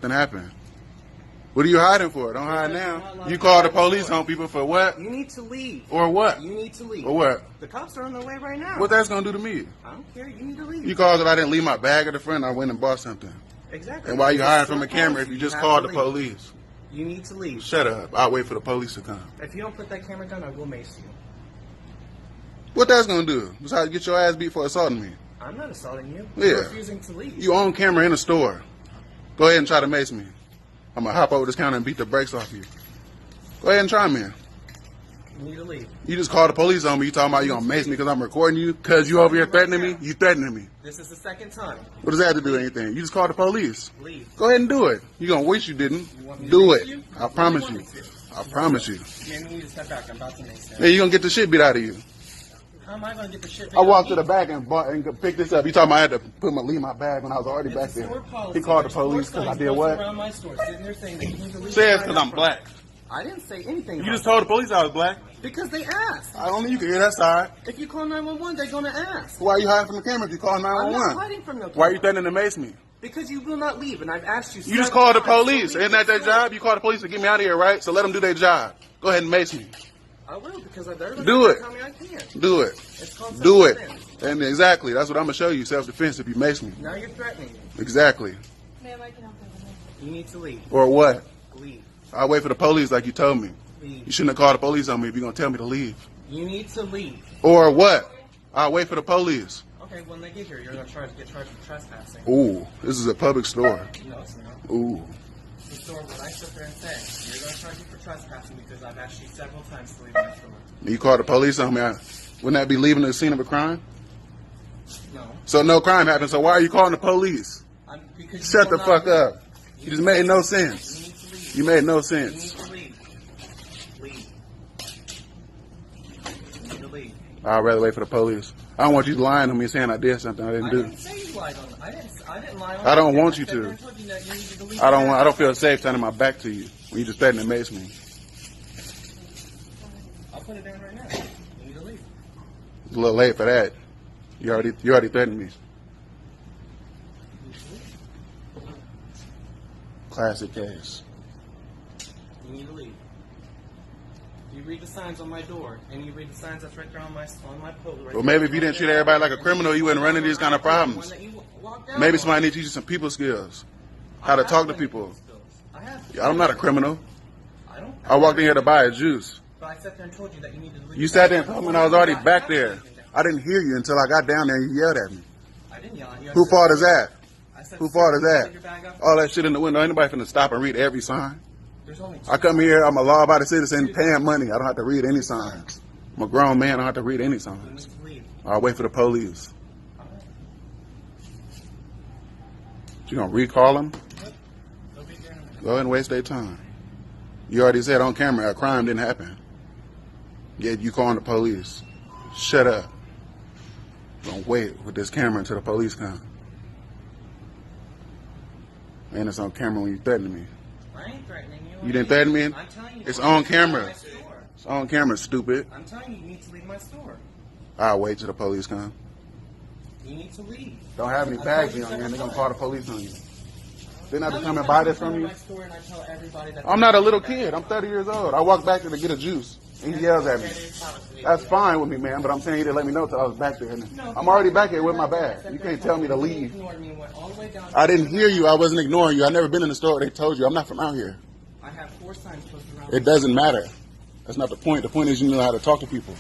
Nothing happened. What are you hiding for? Don't hide now. You call the police on people for what? You need to leave. Or what? You need to leave. Or what? The cops are on their way right now. What that's gonna do to me? I don't care. You need to leave. You called that I didn't leave my bag at the front. I went and bought something. Exactly. And why you hiding from the camera if you just called the police? You need to leave. Shut up. I'll wait for the police to come. If you don't put that camera down, I will mace you. What that's gonna do? Besides get your ass beat for assaulting me. I'm not assaulting you. Yeah. You're refusing to leave. You own camera in a store. Go ahead and try to mace me. I'm gonna hop over this counter and beat the brakes off you. Go ahead and try me. You need to leave. You just called the police on me. You talking about you gonna mace me because I'm recording you? Because you over here threatening me? You threatening me. This is the second time. What does that have to do with anything? You just called the police. Leave. Go ahead and do it. You gonna wish you didn't. You want me to Do mace it. you? I promise You you. want me to? I promise you. Man, you need to step back. I'm about to mace you. Hey, you gonna get the shit beat out of you. How am I going to get the shit? I walked to the back and bought and picked this up. You talking about I had to leave my bag when I was already back there. He called the police because I did what? Around my store, sitting there saying that you need to leave. Says because I'm black. I didn't say anything. You just told the police I was black. Because they asked. I only you can hear that side. If you call 911, they're going to ask. Why are you hiding from the camera if you call I'm not 911? hiding from no camera. Why are you threatening to mace me? Because you will not leave, and I've asked you. You just called the police. Isn't that their job? You called the police to get me out of here, right? So let them do their job. Go ahead and mace me. I will, because they're Do it. tell me I can't. Do it. It's called Do it. self-defense. And exactly, that's what I'm gonna show you. Self-defense if you mace me. Now you're threatening me. Exactly. Ma'am, I can help you. You need to leave. Or what? Leave. I'll wait for the police like you told me. Leave. You shouldn't have called the police on me if you're gonna tell me to leave. You need to leave. Or what? I'll wait for the police. Okay, when they get here, you're going to get charged with trespassing. Ooh, this is a public store. No, it's not. Ooh. The store, what I sit there and say, you're going to charge me for trespassing because I've asked you several times to leave my store. You called the police on me. Wouldn't that be leaving the scene of a crime? No. So no crime happened. So why are you calling the police? Because Shut the will fuck not up. leave. You just made no You sense. need to leave. You made no You need sense. to leave. Leave. You need to leave. I'd rather wait for the police. I don't want you lying to me saying I did something I didn't I do. didn't say you lied on it. I didn't lie on I don't it. want you I sat there to. and told you that you needed to leave I don't feel safe turning my back to you when you just threaten to mace me. I'll put it down right now. You need to leave. It's a little late for that. You already threatened me. Classic case. You need to leave. You read the signs on my door, and you read the signs that's right there on my pole. Right Well, maybe if you didn't treat everybody like a criminal, you wouldn't run into these kind of problems. Maybe somebody needs to teach you some people skills. How to talk to people. I'm not a criminal. I walked in here to buy a juice. But I sat there and told you that you needed to leave. You sat there and told me and I was already back there. I didn't hear you until I got down there and you yelled at me. I didn't yell at you. Who fault is that? Who fault is Take that? your bag up. All that shit in the window. Anybody finna stop and read every sign? There's only two. I come here, I'm a law-abiding citizen paying money. I don't have to read any signs. I'm a grown man, I don't have to read any You need signs. to leave. I'll wait for the police. All right. You gonna recall them? They'll be there in a minute. Go ahead and waste their time. You already said on camera a crime didn't happen. Yet you calling the police. Shut up. Don't wait with this camera until the police come. And it's on camera when you threaten me. I ain't threatening you. You didn't threaten me? I'm telling you. It's you on need to leave camera. my store. It's on camera, stupid. I'm telling you, you need to leave my store. I'll wait till the police come. You need to leave. Don't have any bags on you and they're gonna call the police on you. Didn't I have to come and buy this from you? I'm not a little kid. I'm 30 years old. I walked back there to get a juice. And he yells at me. That's fine with me, man, but I'm saying you didn't let me know until I was back there. I'm already back here with my bag. You can't tell me to leave. I didn't hear you. I wasn't ignoring you. I've never been in the store. They told you. I'm not from out here. I have 4 signs posted around. It doesn't matter. That's not the point. The point is you know how to talk to people.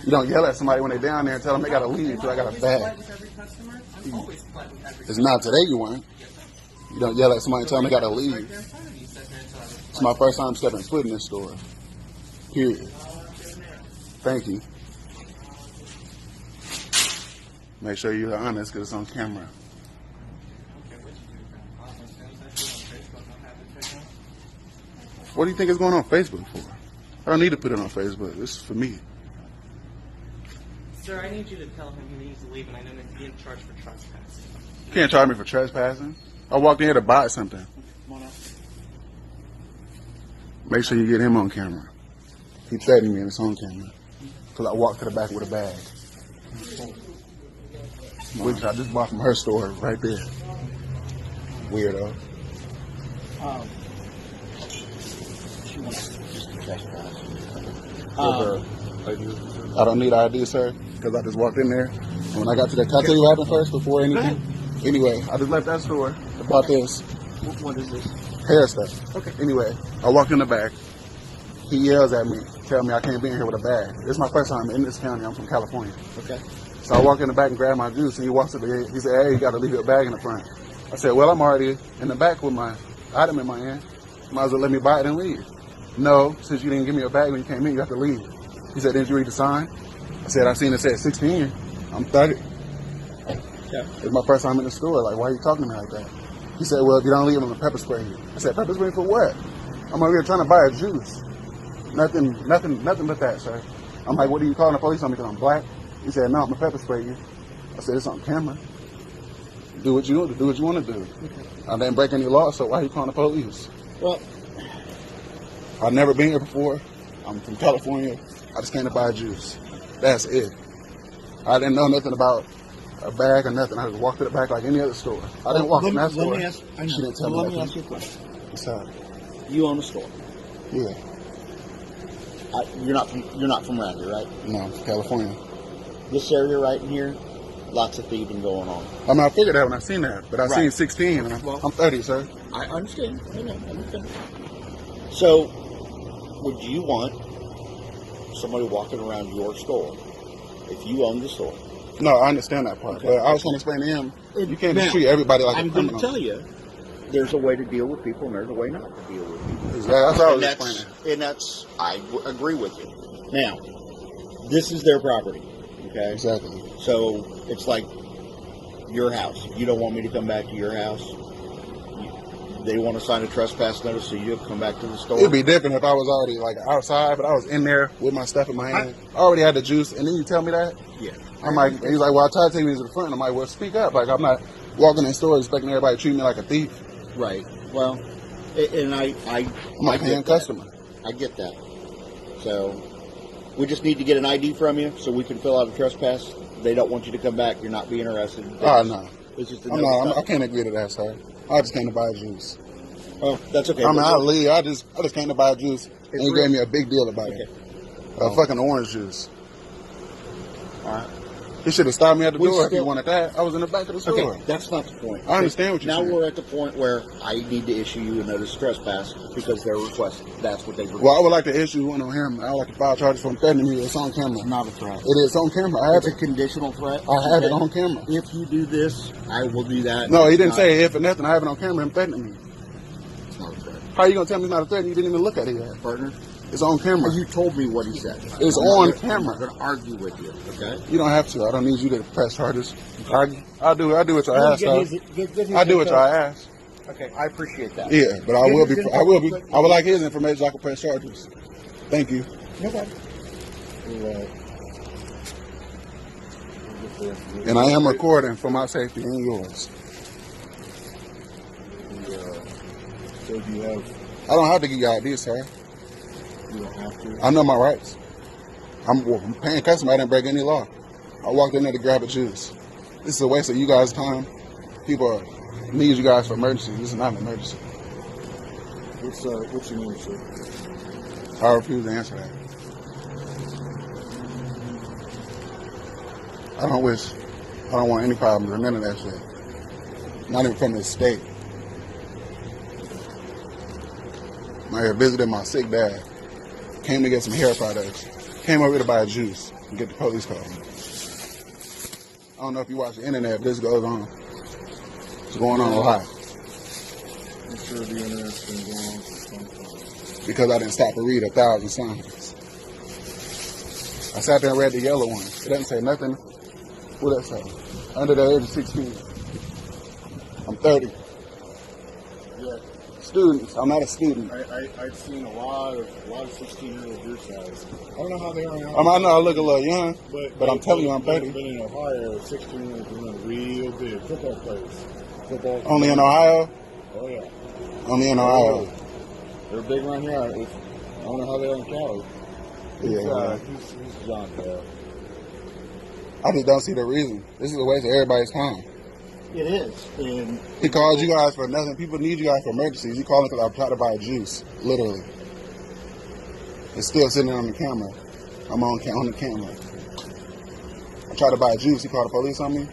You don't yell at somebody when they're down there and tell them they got to leave because I got a bag. It's not today you weren't. You don't yell at somebody and tell them they got to leave. It's my first time stepping foot in this store. Period. Thank you. Make sure you're honest because it's on camera. What do you think is going on Facebook for? I don't need to put it on Facebook. This is for me. Sir, I need you to tell him he needs to leave, and I know that he's being charged for trespassing. You can't charge me for trespassing. I walked in here to buy something. Come on up. Make sure you get him on camera. He threatened me and it's on camera. Because I walked to the back with a bag. Which I just bought from her store right there. Weirdo. She wants just to trespass. I don't need ID, sir, because I just walked in there. And when I got to the, can I tell you what happened first before anything? Anyway, I just left that store. I bought this What is this? hair stuff. Okay. Anyway, I walk in the back. He yells at me, tell me I can't be in here with a bag. This is my first time in this county. I'm from California. Okay. So I walk in the back and grab my juice, and he walks to the gate. He said, hey, you got to leave your bag in the front. I said, well, I'm already in the back with my item in my hand. Might as well let me buy it and leave. No, since you didn't give me a bag when you came in, you have to leave. He said, didn't you read the sign? I said, I seen it said 16. I'm 30. Yeah. It's my first time in the store. Like, why are you talking to me like that? He said, well, if you don't leave, I'm going to pepper spray you. I said, pepper spray for what? I'm over here trying to buy a juice. Nothing but that, sir. I'm like, what are you calling the police on me because I'm black? He said, no, I'm going to pepper spray you. I said, it's on camera. Do what you want to do. I didn't break any laws, so why are you calling the police? Well, I've never been here before. I'm from California. I just came to buy juice. That's it. I didn't know nothing about a bag or nothing. I just walked to the back like any other store. I didn't walk in that store. She didn't tell me let me that. ask you a question. What's up? You own a store. Yeah. You're not from around here, right? No, I'm from California. This area right in here, lots of thieving going on. I mean, I figured that when I seen that, but I Right. seen 16. And I'm 30, sir. I understand. I know. I understand. So, would you want somebody walking around your store if you own the store? No, I understand that part, but I was trying to explain to him, you can't just Now, treat everybody like I'm a going criminal. to tell you, there's a way to deal with people and there's a way not to deal with people. Exactly. That's what I was And explaining. I agree with you. Now, this is their property, okay? Exactly. So it's like your house. You don't want me to come back to your house. They want to sign a trespass notice, so you have to come back to the store. It'd be different if I was already like outside, but I was in there with my stuff in my hand. I already had the juice, and then you tell me that. Yeah. I'm like, he's like, well, I tried to take me to the front. I'm like, well, speak up. Like, I'm not walking in stores expecting everybody to treat me like a thief. Right. Well, and I'm a paying customer. I get that. So we just need to get an ID from you so we can fill out a trespass. They don't want you to come back. You're not being arrested. Oh, no. It's just a I can't agree to that, sir. I just came to buy juice. Oh, that's okay. I mean, I'll leave. I just came to buy juice, and he gave me a big deal about it. Fucking orange juice. All right. He should have stopped me at the door if he wanted that. I was in the back of the store. Okay, that's not the point. I understand what you're saying. Now we're at the point where I need to issue you a notice of trespass because they're requesting. That's what they request. Well, I would like to issue one on him. I would like to file charges for him threatening me. It's on camera. It's not a threat. It is on camera. I have It's a it. conditional threat. I have it on camera. If you do this, I will do that. No, he didn't say if or nothing. I have it on camera. Him threatening me. It's not a threat. How are you gonna tell me it's not a threat? You didn't even look at it yet. Partner, It's on camera. you told me what he said. It's I'm on not gonna- camera. I'm going to argue with you, okay? You don't have to. I don't need you to press charges. I do what y'all ask, though. I do what y'all ask. Okay, I appreciate that. Yeah, but I would like his information so I can press charges. Thank you. No problem. And I am recording for my safety and yours. So do you have? I don't have to give you ID, sir. You don't have to. I know my rights. I'm paying customer. I didn't break any law. I walked in there to grab a juice. This is a waste of you guys' time. People need you guys for emergencies. This is not an emergency. What's your name, sir? I refuse to answer that. I don't want any problems or none of that shit. Not even from this state. I'm here visiting my sick dad. Came to get some hair products. Came over here to buy a juice and get the police called me. I don't know if you watch the internet, but this goes on. It's going on a lot. I'm sure the internet's been going on for some time. Because I didn't stop to read 1,000 signs. I sat there and read the yellow one. It doesn't say nothing. What does that say? Under the age of 16. I'm 30. Yeah, Students. I'm not a student. I've seen a lot of 16-year-old your size. I don't know how they are now. I know I look a little young, but I'm telling you I'm 30. But in Ohio, 16-year-olds are doing real big. Football players. Football. Only in Ohio? Oh yeah. Only in Ohio. They're big around here. I don't know how they are in Cali. Yeah. He's John Bell. I just don't see the reason. This is a waste of everybody's time. It is. And He called you guys for nothing. People need you guys for emergencies. He called because I tried to buy juice, literally. It's still sitting on the camera. I'm on the camera. I tried to buy juice. He called the police on me.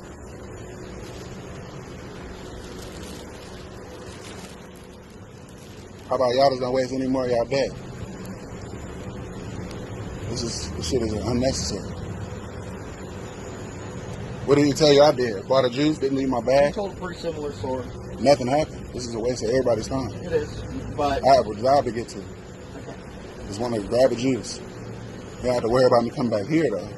How about y'all just don't waste any more of y'all day? This shit is unnecessary. What did he tell you I did? Bought a juice, didn't leave my he bag? told a pretty similar story. Nothing happened. This is a waste of everybody's time. It is. But I have a job to get to. okay. Just want to grab a juice. You don't have to worry about me coming back here, though.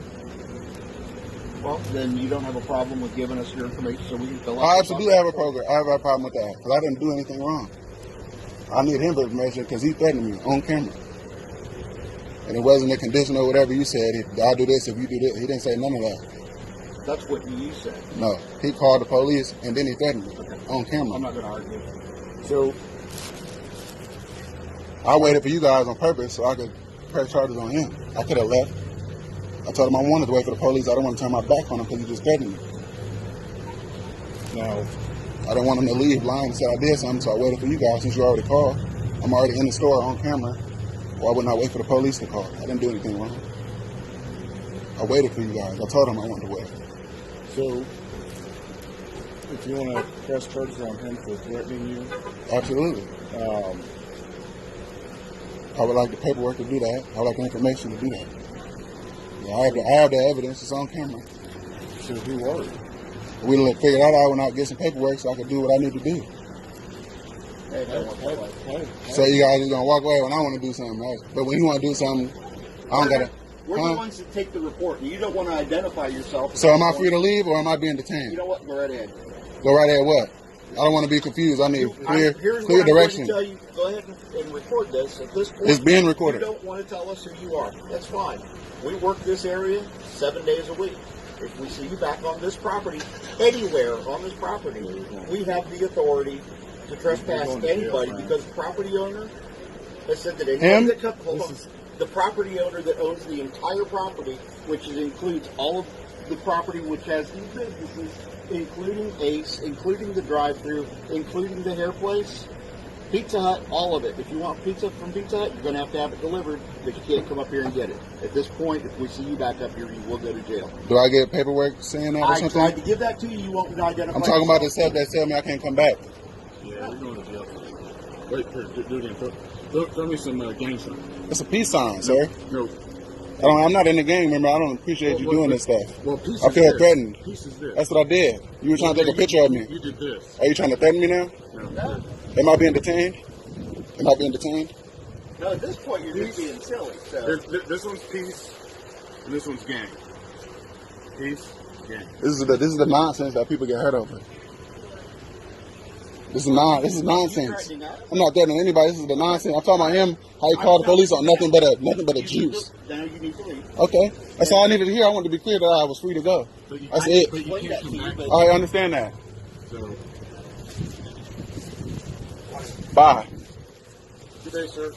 Well, then you don't have a problem with giving us your information so we can fill out. I absolutely have a program. I have a problem with that because I didn't do anything wrong. I need him information because he threatened me on camera. And it wasn't a condition or whatever you said. I'll do this if you do this. He didn't say none of that. That's what you said. No. He called the police and then he threatened me on I'm camera. not going to argue. So, I waited for you guys on purpose so I could press charges on him. I could have left. I told him I wanted to wait for the police. I don't want to turn my back on him because he just threatened me. Now, I don't want him to leave lying and say I did something, so I waited for you guys since you already called. I'm already in the store on camera. Why wouldn't I wait for the police to call? I didn't do anything wrong. I waited for you guys. I told him I wanted to wait. So, if you want to press charges on him for threatening you, Absolutely. I would like the paperwork to do that. I would like the information to do that. Yeah, I have the evidence. It's on camera. so who are you? We figured that out when I get some paperwork so I could do what I need to do. hey, that was Hey, So you guys are gonna walk away when I want to do something, right? But when you want to do something, I don't gotta. We're Huh? the ones that take the report. You don't want to identify yourself. So am I free to leave or am I being You detained? know what? Go right ahead. Go right ahead. What? I don't want to be confused. I need clear Here's clear what I'm direction. going to tell you. Go ahead and record this. At this point, It's being recorded. You don't want to tell us who you are. That's fine. We work this area 7 days a week. If we see you back on this property, anywhere on this property, we have the authority to trespass You're going to jail, anybody man. because the property owner has said that Him? anybody that hold on, the property owner that owns the entire property, which includes all of the property which has these businesses, including Ace, including the drive-thru, including the hair place, Pizza Hut, all of it. If you want pizza from Pizza Hut, you're going to have it delivered, but you can't come up here and get it. At this point, if we see you back up here, you will go to jail. Do I get paperwork saying that or I something? tried to give that to you. You won't identify. I'm talking about the yourself. stuff that tell me I can't come back. Yeah, we're going to jail. Wait, here, do it again. Throw me some gang sign. It's a peace sign, sir. No. I'm not in the game, remember. I don't appreciate you doing this stuff. Well, peace I is feel this. threatened. Peace is this. That's what I did. You were trying to take a picture of me. You did this. Are you trying to threaten me now? No. Am I being detained? Am I being detained? No, at this point, you're just being silly. So. This one's peace, and this one's gang. Peace, gang. This is the nonsense that people get hurt over. This is nonsense. I'm not threatening anybody. This is the nonsense. I'm talking about him. How he called the police on nothing but a juice. Now you need to leave. Okay, that's all I needed to hear. I wanted to be clear that I was free to go. That's it. But you can't come back. I understand that. So, Bye. good day, sir.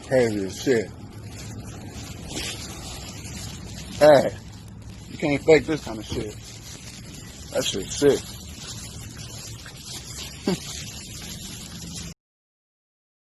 Crazy as shit. Hey, you can't fake this kind of shit. That shit's sick.